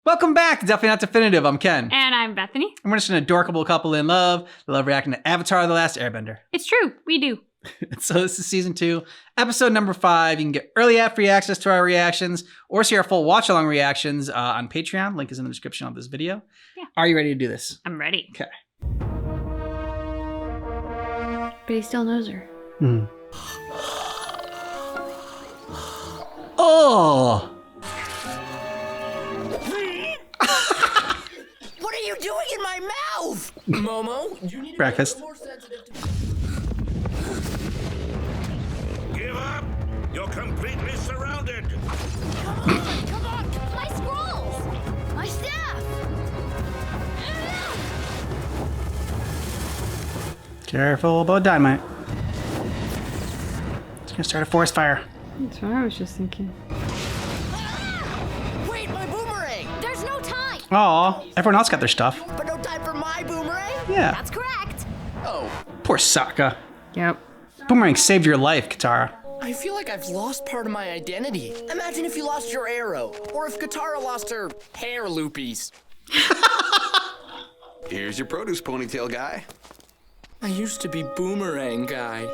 Welcome back to Definitely Not Definitive. I'm Ken. And I'm Bethany. And we're just an adorable couple in love. They love reacting to Avatar: The Last Airbender. It's true. We do. So this is season 2, episode number 5. You can get early free access to our reactions or see our full watch-along reactions on Patreon. Link is in the description of this video. Yeah. Are you ready to do this? I'm ready. Okay. But he still knows her. Oh! What are you doing in my mouth? Momo, you need to Breakfast. be more sensitive to... Give up! You're completely surrounded! Come on! My scrolls! My staff! Careful about dynamite. It's gonna start a forest fire. That's what I was just thinking. Wait, my boomerang! There's no time! Aw, everyone else got their stuff. But no time for my boomerang? Yeah. That's correct! Oh, Poor Sokka. Yep. Boomerang saved your life, Katara. I feel like I've lost part of my identity. Imagine if you lost your arrow, or if Katara lost her hair loopies. Here's your produce ponytail guy. I used to be boomerang guy.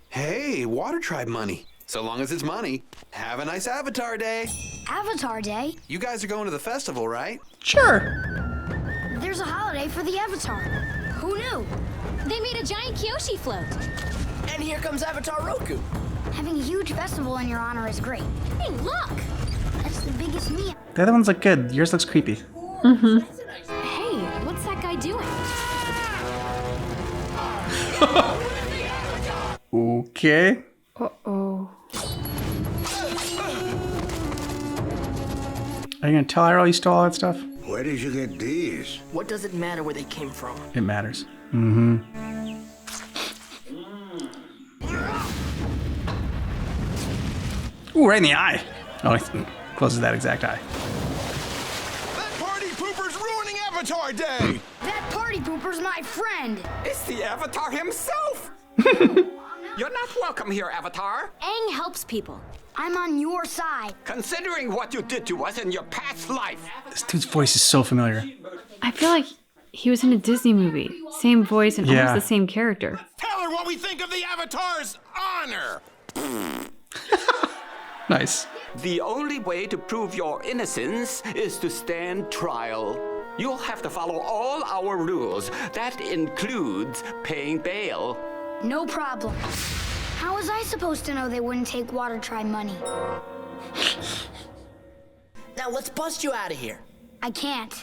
Hey, Water Tribe money. So long as it's money. Have a nice Avatar Day. Avatar Day? You guys are going to the festival, right? Sure. There's a holiday for the Avatar. Who knew? They made a giant Kyoshi float. And here comes Avatar Roku. Having a huge festival in your honor is great. Hey, look! That's the biggest meal. The other ones look good. Yours looks creepy. Hey, what's that guy doing? Okay. Uh-oh. Are you gonna tell Iroh you stole all that stuff? Where did you get these? What does it matter where they came from? It matters. Ooh, right in the eye. Oh, he closes that exact eye. That party pooper's ruining Avatar Day! That party pooper's my friend! It's the Avatar himself! You're not welcome here, Avatar. Aang helps people. I'm on your side. Considering what you did to us in your past life. This dude's voice is so familiar. I feel like he was in a Disney movie. Same voice and Yeah. almost the same character. Tell her what we think of the Avatar's honor! Nice. The only way to prove your innocence is to stand trial. You'll have to follow all our rules. That includes paying bail. No problem. How was I supposed to know they wouldn't take Water Tribe money? Now let's bust you out of here. I can't.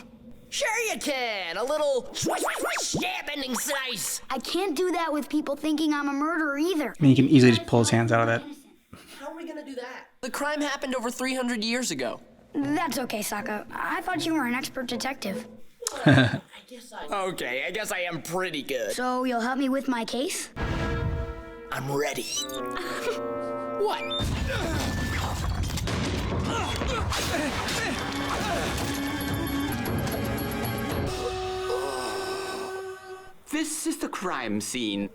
Sure you can. A little swish, swish, swish, stab-ending slice. I can't do that with people thinking I'm a murderer either. I mean, you can easily just pull his hands out of that. How are we gonna do that? The crime happened over 300 years ago. That's okay, Sokka. I thought you were an expert detective. Okay, I guess I am pretty good. So you'll help me with my case? I'm ready. What? This is the crime scene.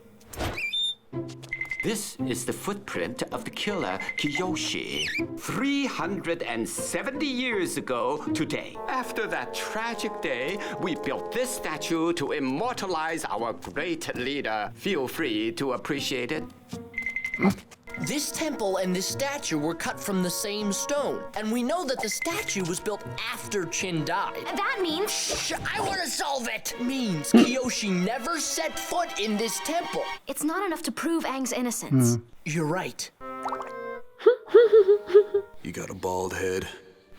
This is the footprint of the killer, Kyoshi. 370 years ago today. After that tragic day, we built this statue to immortalize our great leader. Feel free to appreciate it. This temple and this statue were cut from the same stone. And we know that the statue was built after Chin died. That means... Shh, I want to solve it! Means Kyoshi never set foot in this temple. It's not enough to prove Aang's innocence. You're right. You got a bald head,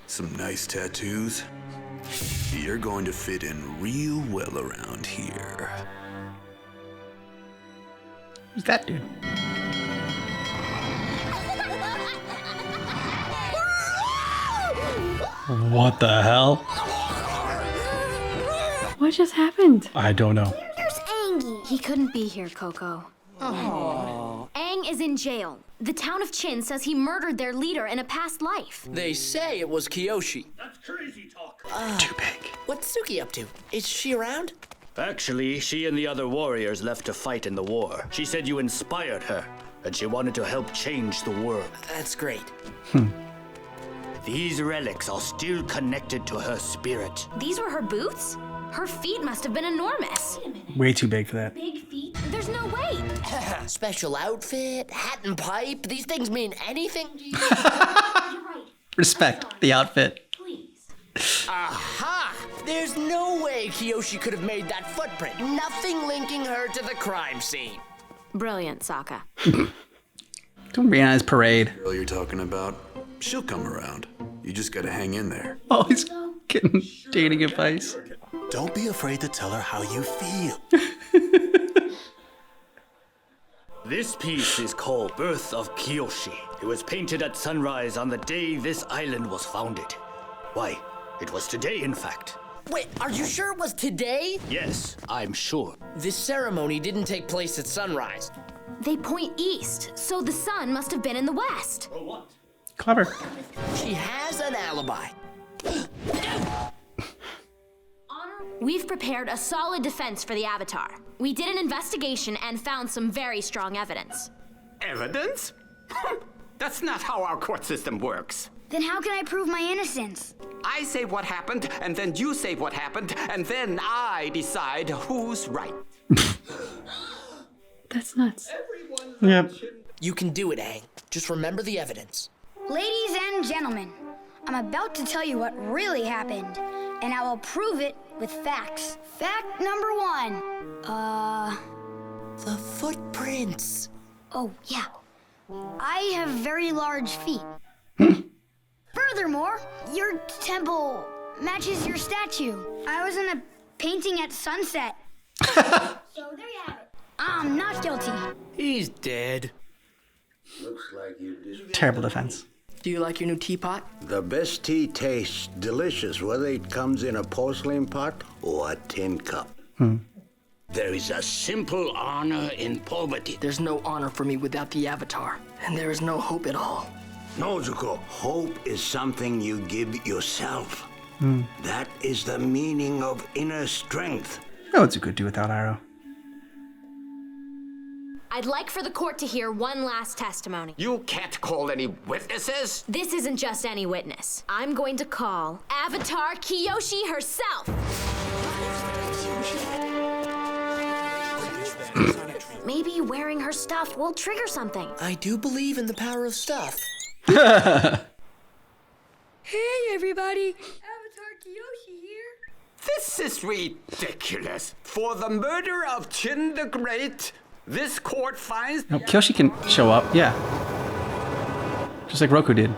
some nice tattoos. You're going to fit in real well around here. Who's that dude? What the hell? What just happened? I don't know. Here's Aang. He couldn't be here, Coco. Aang is in jail. The town of Chin says he murdered their leader in a past life. They say it was Kyoshi. That's crazy talk. Too big. What's Suki up to? Is she around? Actually, she and the other warriors left to fight in the war. She said you inspired her, and she wanted to help change the world. That's great. These relics are still connected to her spirit. These were her boots? Her feet must have been enormous. Way too big for that. Big feet? There's no way. Special outfit, hat and pipe. These things mean anything to you? Respect the outfit. Aha! There's no way Kiyoshi could have made that footprint. Nothing linking her to the crime scene. Brilliant, Sokka. Don't be on his parade. Girl you're talking about, she'll come around. You just gotta hang in there. Oh, he's getting dating advice. Don't be afraid to tell her how you feel. This piece is called Birth of Kiyoshi. It was painted at sunrise on the day this island was founded. Why, it was today, in fact. Wait, are you sure it was today? Yes, I'm sure. This ceremony didn't take place at sunrise. They point east, so the sun must have been in the west. Clever. She has an alibi. We've prepared a solid defense for the Avatar. We did an investigation and found some very strong evidence. Evidence? That's not how our court system works. Then how can I prove my innocence? I say what happened, and then you say what happened, and then I decide who's right. That's nuts. Yep. You can do it, Aang. Just remember the evidence. Ladies and gentlemen, I'm about to tell you what really happened, and I will prove it with facts. Fact number 1. The footprints. Oh, yeah. I have very large feet. Furthermore, your temple matches your statue. I was in a painting at sunset. So there you have it. I'm not guilty. He's dead. Looks like you did. Terrible defense. Do you like your new teapot? The best tea tastes delicious, whether it comes in a porcelain pot or a tin cup. There is a simple honor in poverty. There's no honor for me without the Avatar, and there is no hope at all. Nozuko, hope is something you give yourself. That is the meaning of inner strength. Oh, it's a good do without Arrow. I'd like for the court to hear one last testimony. You can't call any witnesses? This isn't just any witness. I'm going to call Avatar Kiyoshi herself. Maybe wearing her stuff will trigger something. I do believe in the power of stuff. Hey, everybody. Avatar Kiyoshi here. This is ridiculous. For the murder of Qin the Great, this court finds... No, Kyoshi can show up, yeah. Just like Roku did.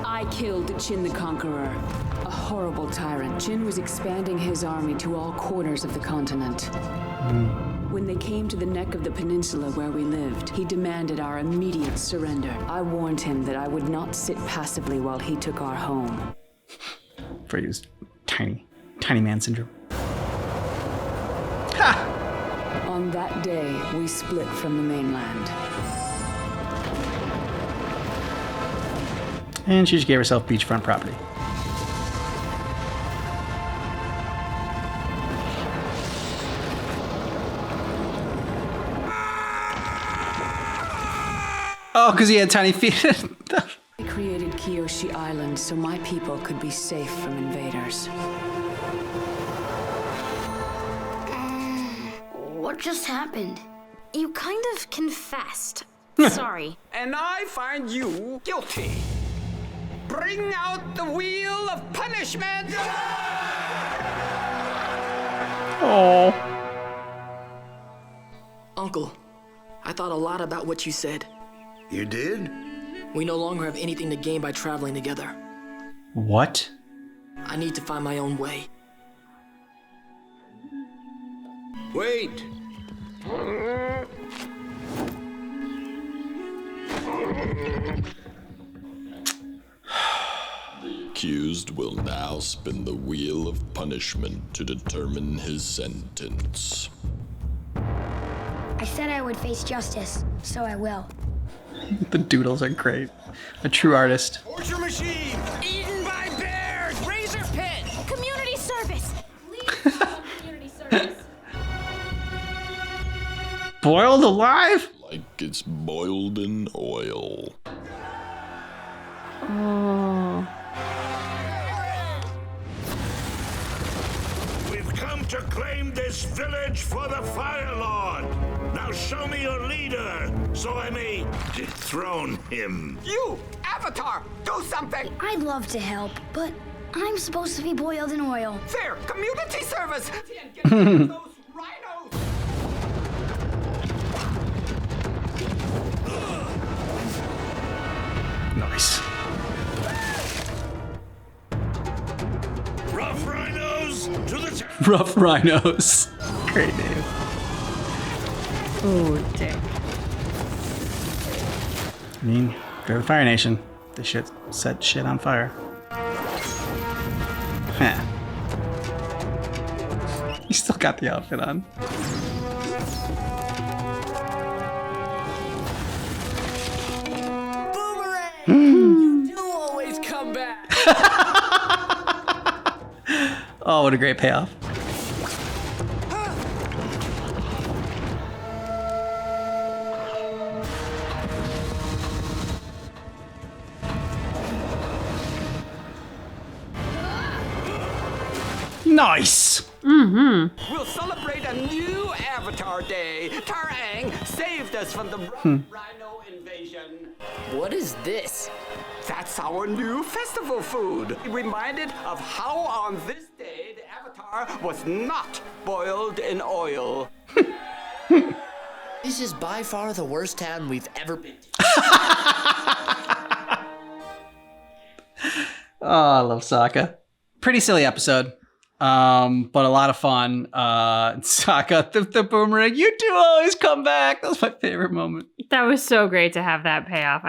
I killed Qin the Conqueror, a horrible tyrant. Qin was expanding his army to all corners of the continent. When they came to the neck of the peninsula where we lived, he demanded our immediate surrender. I warned him that I would not sit passively while he took our home. For he was tiny man syndrome. Ha! On that day, we split from the mainland. And she just gave herself beachfront property. Oh, because he had tiny feet. I created Kiyoshi Island so my people could be safe from invaders. What just happened? You kind of confessed. Sorry. And I find you guilty. Bring out the wheel of punishment! Oh. Uncle, I thought a lot about what you said. You did? We no longer have anything to gain by traveling together. What? I need to find my own way. Wait! The accused will now spin the wheel of punishment to determine his sentence. I said I would face justice, so I will. The doodles are great. A true artist. Torture machine! Eaten by bears! Razor pit! Community service! Please community service. Like it's boiled in oil. to claim this village for the Fire Lord. Now show me your leader, so I may dethrone him. You, Avatar, do something! I'd love to help, but I'm supposed to be boiled in oil. There, community service! Get those rhinos! Nice. Rough rhinos to the Rough Rhinos. Great name. Oh, dick. I mean, go to the Fire Nation. They should set shit on fire. Huh. You still got the outfit on. You do always come back. Oh, what a great payoff. Nice. Mm-hmm. We'll celebrate a new Avatar Day. Tarang saved us from the rhino invasion. What is this? That's our new festival food. Reminded of how on this day the Avatar was not boiled in oil. This is by far the worst town we've ever been to. Oh, I love Sokka. Pretty silly episode, but a lot of fun. Sokka, the boomerang, you do always come back. That was my favorite moment. That was so great to have that payoff.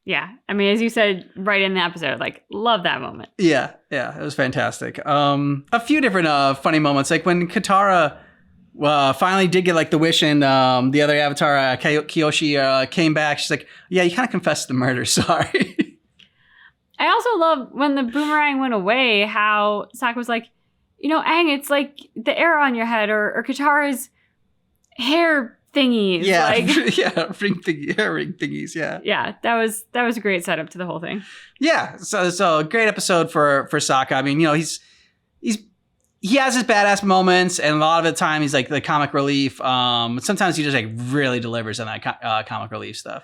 Yeah. I mean, as you said right in the episode, like, love that moment. Yeah, it was fantastic. A few different funny moments, like when Katara finally did get like the wish, and the other Avatar, Kyoshi, came back. She's like, "Yeah, you kind of confessed the murder. Sorry." I also love when the boomerang went away, how Sokka was like, Aang, it's like the arrow on your head, or Katara's hair thingies. Yeah, like, hair ring thingies. Yeah. Yeah, that was a great setup to the whole thing. Yeah, so a great episode for Sokka. I mean, he has his badass moments, and a lot of the time he's like the comic relief. Sometimes he just like really delivers on that comic relief stuff.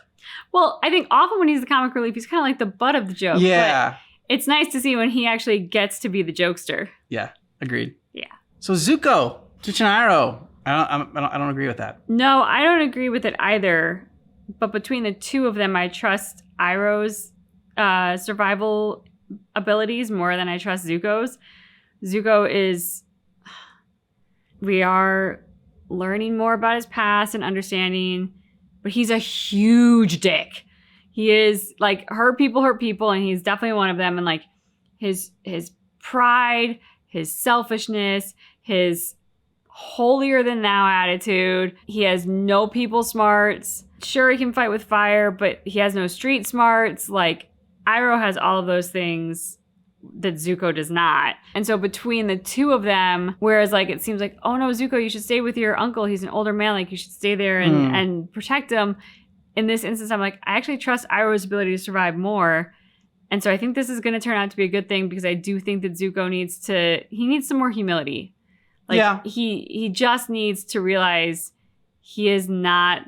Well, I think often when he's the comic relief, he's kind of like the butt of the joke. Yeah. But it's nice to see when he actually gets to be the jokester. Yeah, agreed. Yeah. So Zuko, Tsuchinaro, I don't agree with that. No, I don't agree with it either. But between the two of them, I trust Iroh's survival abilities more than I trust Zuko's. Zuko is... We are learning more about his past and understanding, but he's a huge dick. He is like, hurt people, and he's definitely one of them. And like his pride, his selfishness, his holier than thou attitude. He has no people smarts. Sure, he can fight with fire, but he has no street smarts. Like, Iroh has all of those things that Zuko does not. And so between the two of them, whereas like it seems like, oh no, Zuko, you should stay with your uncle. He's an older man. Like, you should stay there and protect him. In this instance, I'm like, I actually trust Iroh's ability to survive more. And so I think this is going to turn out to be a good thing, because I do think that Zuko needs some more humility. Like, yeah. He just needs to realize he is not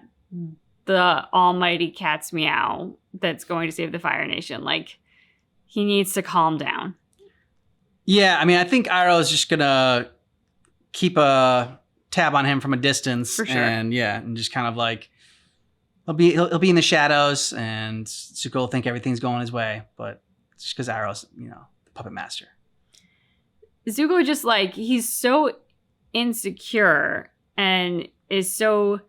the almighty cat's meow that's going to save the Fire Nation. Like, he needs to calm down. Yeah, I mean, I think Iroh is just going to keep a tab on him from a distance. For sure. And just kind of like, he'll be in the shadows, and Zuko will think everything's going his way. But it's just because Iroh's, the puppet master. Zuko just like, he's so insecure and is so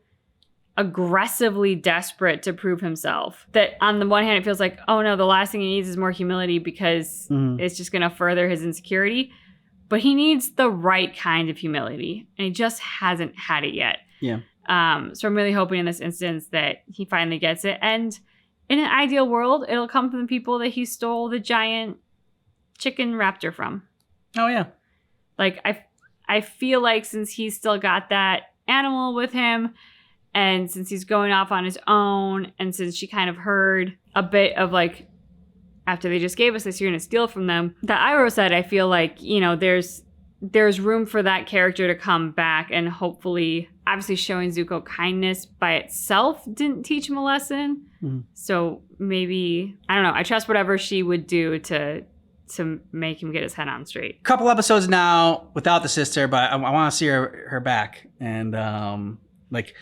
aggressively desperate to prove himself that on the one hand it feels like, oh no, the last thing he needs is more humility, because it's just going to further his insecurity. But he needs the right kind of humility, and he just hasn't had it yet. Yeah. So I'm really hoping in this instance that he finally gets it. And in an ideal world, it'll come from the people that he stole the giant chicken raptor from. Oh yeah. Like, I feel like since he's still got that animal with him, and since he's going off on his own, and since she kind of heard a bit of like, after they just gave us this, you're going to steal from them, that Iroh said, I feel like, there's there's room for that character to come back, and hopefully, obviously showing Zuko kindness by itself didn't teach him a lesson. Mhm. So maybe, I don't know, I trust whatever she would do to make him get his head on straight. Couple episodes now without the sister, but I want to see her back. And like,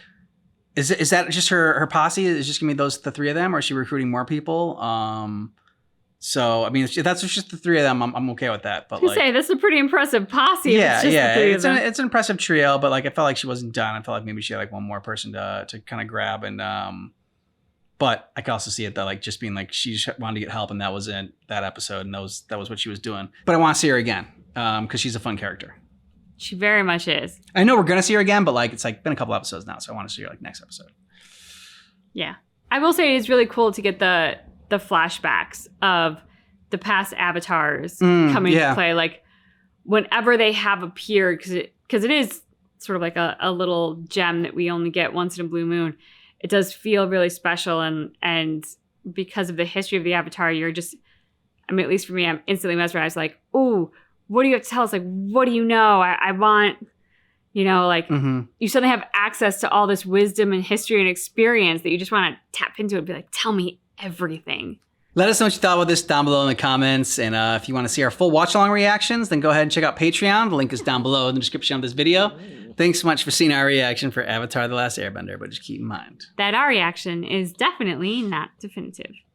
is that just her posse? Is just gonna be the three of them, or is she recruiting more people? So I mean, if that's just the three of them, I'm okay with that. But I say that's a pretty impressive posse. If it's just the three of them. It's an impressive trio. But like, I felt like she wasn't done. I felt like maybe she had like one more person to kind of grab. And but I could also see it that like just being like she just wanted to get help, and that was in that episode, and that was what she was doing. But I want to see her again because she's a fun character. She very much is. I know we're gonna see her again, but like it's like been a couple episodes now, so I want to see her like next episode. Yeah, I will say it's really cool to get the flashbacks of the past avatars coming into play, like whenever they have appeared, because it is sort of like a little gem that we only get once in a blue moon. It does feel really special, and because of the history of the Avatar, you're just, I mean, at least for me, I'm instantly mesmerized. Like, ooh, what do you have to tell us? Like, what do you know? I want, you know, like you suddenly have access to all this wisdom and history and experience that you just want to tap into and be like, tell me everything. Let us know what you thought about this down below in the comments. And if you want to see our full watch-along reactions, then go ahead and check out Patreon. The link is down below in the description of this video. Thanks so much for seeing our reaction for Avatar: The Last Airbender, but just keep in mind that our reaction is definitely not definitive.